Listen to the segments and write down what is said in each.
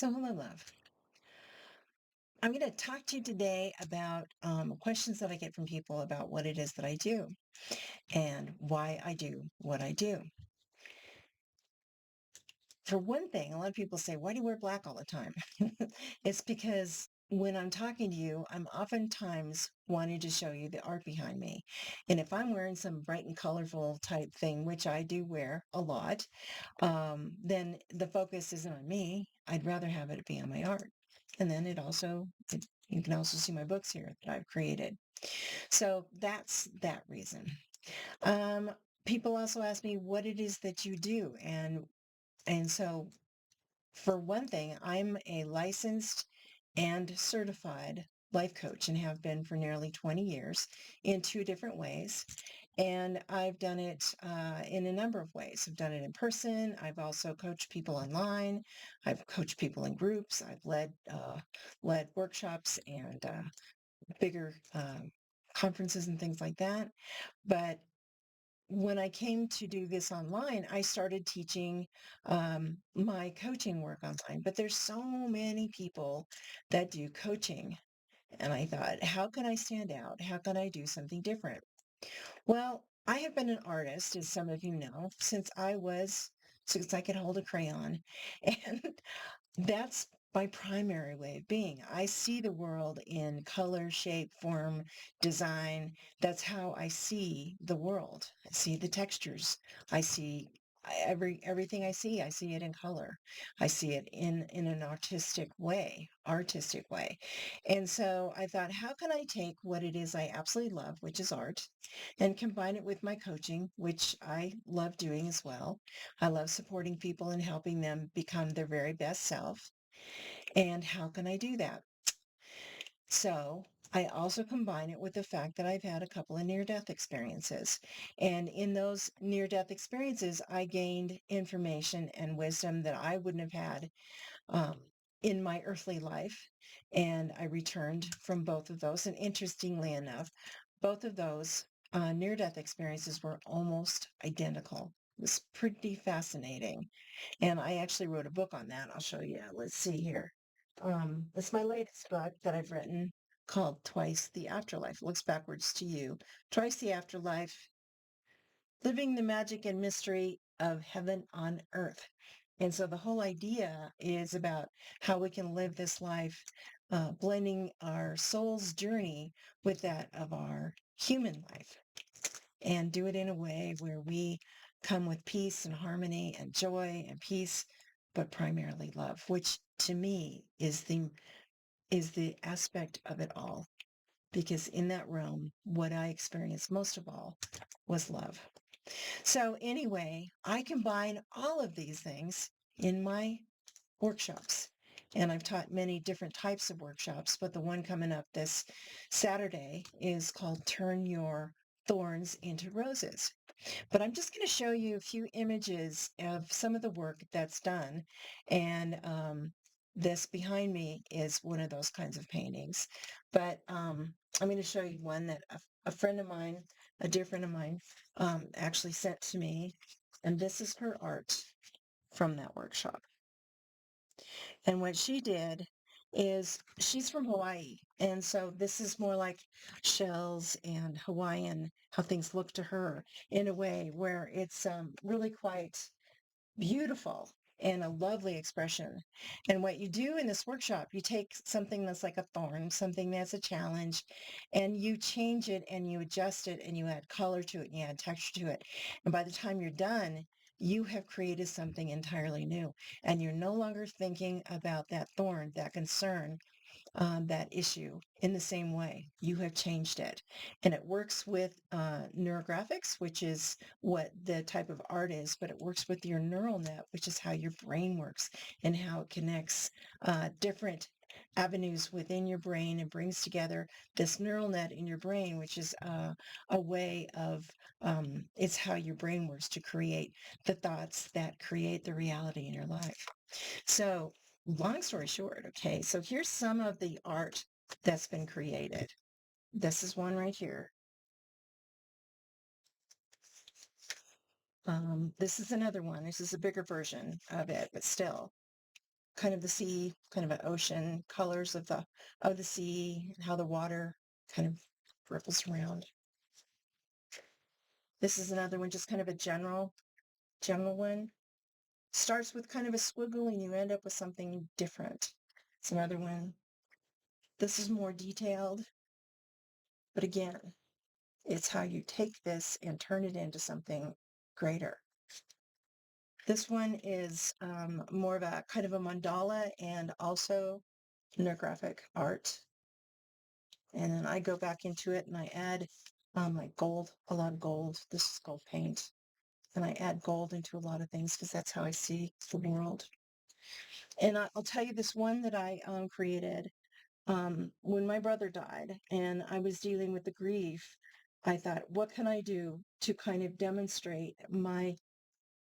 So, hello, love. I'm going to talk to you today about questions that I get from people about what it is that I do and why I do what I do. For one thing, a lot of people say, "Why do you wear black all the time?" It's because when I'm talking to you, I'm oftentimes wanting to show you the art behind me. And if I'm wearing some bright and colorful type thing, which I do wear a lot, then the focus isn't on me. I'd rather have it be on my art. And then you can also see my books here that I've created. So that's that reason. Um, People also ask me what it is that you do. And so for one thing, I'm a licensed and certified life coach and have been for nearly 20 years in two different ways. And I've done it in a number of ways. I've done it in person. I've also coached people online. I've coached people in groups. I've led workshops and bigger conferences and things like that. But when I came to do this online, I started teaching my coaching work online. But there's so many people that do coaching. And I thought, how can I stand out? How can I do something different? Well, I have been an artist, as some of you know, since I could hold a crayon. And that's my primary way of being. I see the world in color, shape, form, design. That's how I see the world. I see the textures. I see everything I see it in color. I see it in an artistic way. And so I thought, how can I take what it is I absolutely love, which is art, and combine it with my coaching, which I love doing as well. I love supporting people and helping them become their very best self. And how can I do that? So I also combine it with the fact that I've had a couple of near-death experiences. And in those near-death experiences, I gained information and wisdom that I wouldn't have had um, in my earthly life. And I returned from both of those. And interestingly enough, both of those near-death experiences were almost identical. It was pretty fascinating. And I actually wrote a book on that. I'll show you. Let's see here. It's my latest book that I've written called Twice the Afterlife. It looks backwards to you. Twice the Afterlife, Living the Magic and Mystery of Heaven on Earth. And so the whole idea is about how we can live this life, blending our soul's journey with that of our human life and do it in a way where we come with peace and harmony and joy and peace, but primarily love, which to me is the aspect of it all. Because in that realm, what I experienced most of all was love. So anyway, I combine all of these things in my workshops. And I've taught many different types of workshops, but the one coming up this Saturday is called Turn Your Thorns into Roses. But I'm just going to show you a few images of some of the work that's done. And this behind me is one of those kinds of paintings. But I'm going to show you one that a friend of mine, a dear friend of mine, actually sent to me. And this is her art from that workshop. And what she did is she's from Hawaii. And so this is more like shells and Hawaiian, how things look to her in a way where it's really quite beautiful and a lovely expression. And what you do in this workshop, you take something that's like a thorn, something that's a challenge, and you change it and you adjust it and you add color to it and you add texture to it. And by the time you're done, you have created something entirely new. And you're no longer thinking about that thorn, that concern, that issue in the same way. You have changed it. And it works with neurographics, which is what the type of art is, but it works with your neural net, which is how your brain works and how it connects different avenues within your brain and brings together this neural net in your brain, which is a way of, it's how your brain works to create the thoughts that create the reality in your life. So long story short, okay, so here's some of the art that's been created. This is one right here. This is another one. This is a bigger version of it, but still. kind of the sea, kind of an ocean, colors of the sea, how the water kind of ripples around. This is another one, just kind of a general one. Starts with kind of a squiggle and you end up with something different. It's another one. This is more detailed, but again, it's how you take this and turn it into something greater. This one is more of a kind of a mandala and also ethnographic art. And then I go back into it and I add like gold, a lot of gold. This is gold paint. And I add gold into a lot of things because that's how I see the world. And I'll tell you this one that I created when my brother died and I was dealing with the grief. I thought, what can I do to kind of demonstrate my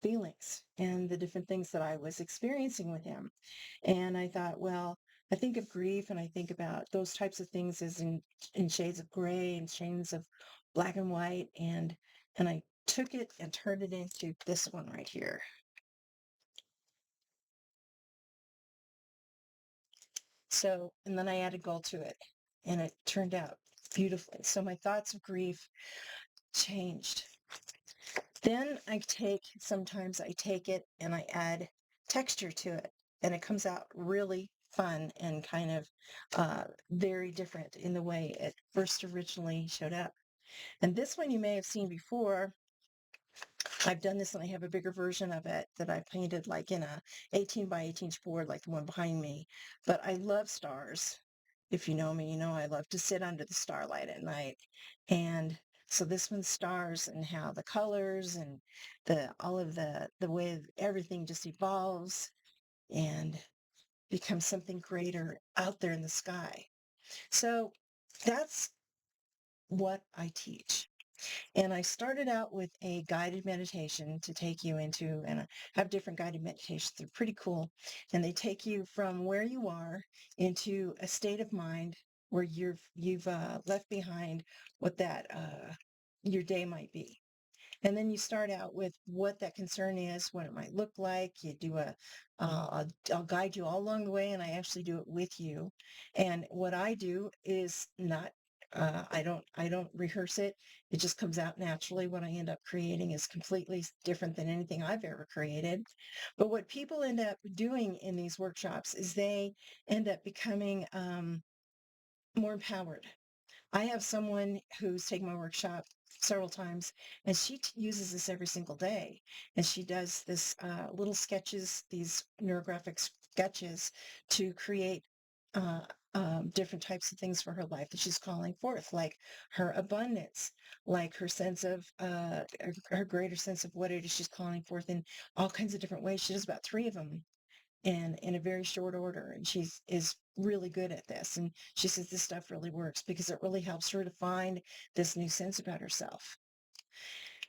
feelings and the different things that I was experiencing with him? And I thought, well, I think of grief and I think about those types of things as in shades of gray and shades of black and white. And I took it and turned it into this one right here. So, and then I added gold to it and it turned out beautifully. So my thoughts of grief changed. Then sometimes I take it and I add texture to it and it comes out really fun and kind of very different in the way it first originally showed up. And this one you may have seen before. I've done this and I have a bigger version of it that I painted like in a 18 by 18 inch board like the one behind me. But I love stars. If you know me, you know I love to sit under the starlight at night. And so this one's stars and how the colors and the all of the way everything just evolves and becomes something greater out there in the sky. So that's what I teach. And I started out with a guided meditation to take you into, and I have different guided meditations. They're pretty cool. And they take you from where you are into a state of mind where you've left behind what that your day might be. And then you start out with what that concern is, what it might look like. You do I'll guide you all along the way, and I actually do it with you. And what I do is not, I don't rehearse it. It just comes out naturally. What I end up creating is completely different than anything I've ever created. But what people end up doing in these workshops is they end up becoming more empowered. I have someone who's taken my workshop several times, and she uses this every single day. And she does this little sketches, these neurographic sketches to create uh, different types of things for her life that she's calling forth, like her abundance, like her sense of her greater sense of what it is she's calling forth in all kinds of different ways. She does about three of them and in a very short order. And she is really good at this. And she says this stuff really works because it really helps her to find this new sense about herself.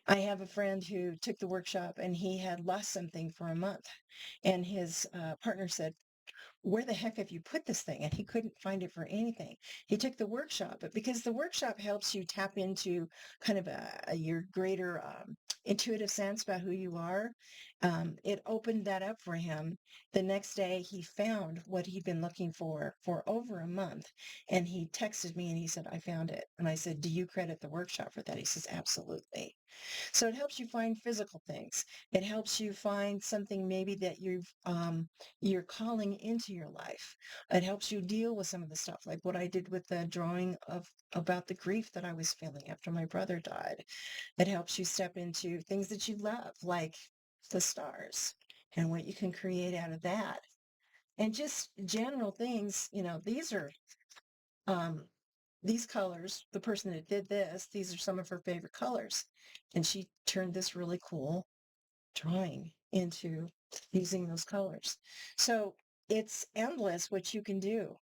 I have a friend who took the workshop and he had lost something for a month. And his partner said, where the heck have you put this thing? And he couldn't find it for anything. He took the workshop, but because the workshop helps you tap into kind of your greater intuitive sense about who you are, it opened that up for him. The next day, he found what he'd been looking for over a month. And he texted me and he said, I found it. And I said, do you credit the workshop for that? He says, absolutely. So it helps you find physical things. It helps you find something maybe that you're calling into your life. It helps you deal with some of the stuff, like what I did with the drawing of about the grief that I was feeling after my brother died. It helps you step into things that you love, like the stars and what you can create out of that. And just general things, um, these colors, the person that did this, these are some of her favorite colors. And she turned this really cool drawing into using those colors. So it's endless what you can do.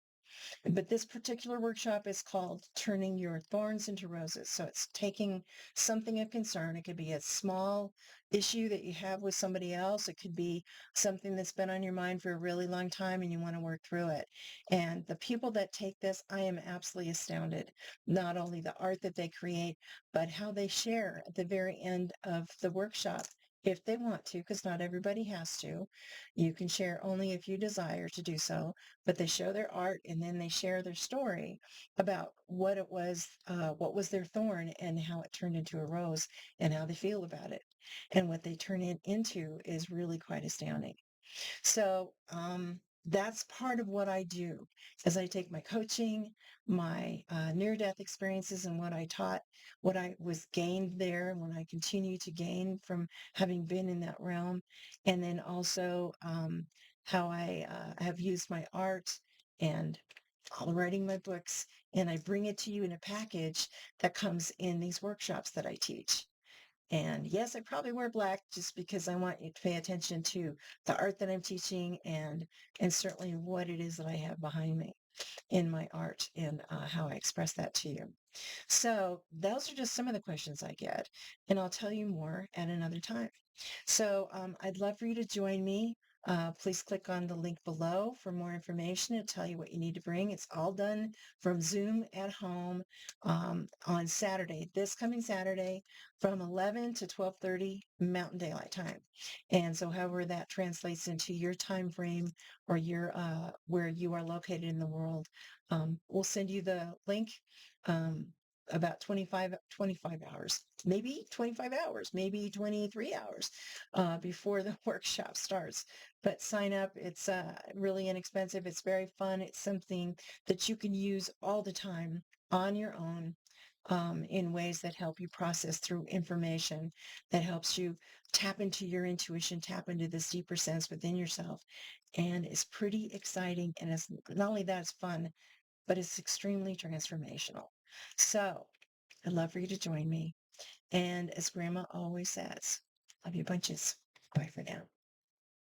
But this particular workshop is called Turning Your Thorns into Roses. So it's taking something of concern. It could be a small issue that you have with somebody else. It could be something that's been on your mind for a really long time and you want to work through it. And the people that take this, I am absolutely astounded. Not only the art that they create, but how they share at the very end of the workshop. if they want to, because not everybody has to. You can share only if you desire to do so, but they show their art and then they share their story about what was their thorn and how it turned into a rose and how they feel about it. And what they turn it into is really quite astounding. So that's part of what I do as I take my coaching, my near-death experiences and what I taught, what I was gained there, and what I continue to gain from having been in that realm, and then also how I have used my art and all writing my books, and I bring it to you in a package that comes in these workshops that I teach. And yes, I probably wear black just because I want you to pay attention to the art that I'm teaching and certainly what it is that I have behind me in my art and how I express that to you. So those are just some of the questions I get, and I'll tell you more at another time. So I'd love for you to join me. Please click on the link below for more information and tell you what you need to bring. It's all done from Zoom at home on Saturday, this coming Saturday from 11 to 12:30 Mountain Daylight Time. And so however that translates into your time frame or your where you are located in the world, we'll send you the link. Um, about 25 hours, maybe 25 hours, maybe 23 hours before the workshop starts. But sign up. It's really inexpensive. It's very fun. It's something that you can use all the time on your own in ways that help you process through information, that helps you tap into your intuition, tap into this deeper sense within yourself. And it's pretty exciting. And it's not only that, it's fun, but it's extremely transformational. So I'd love for you to join me. And as Grandma always says, love you bunches. Bye for now.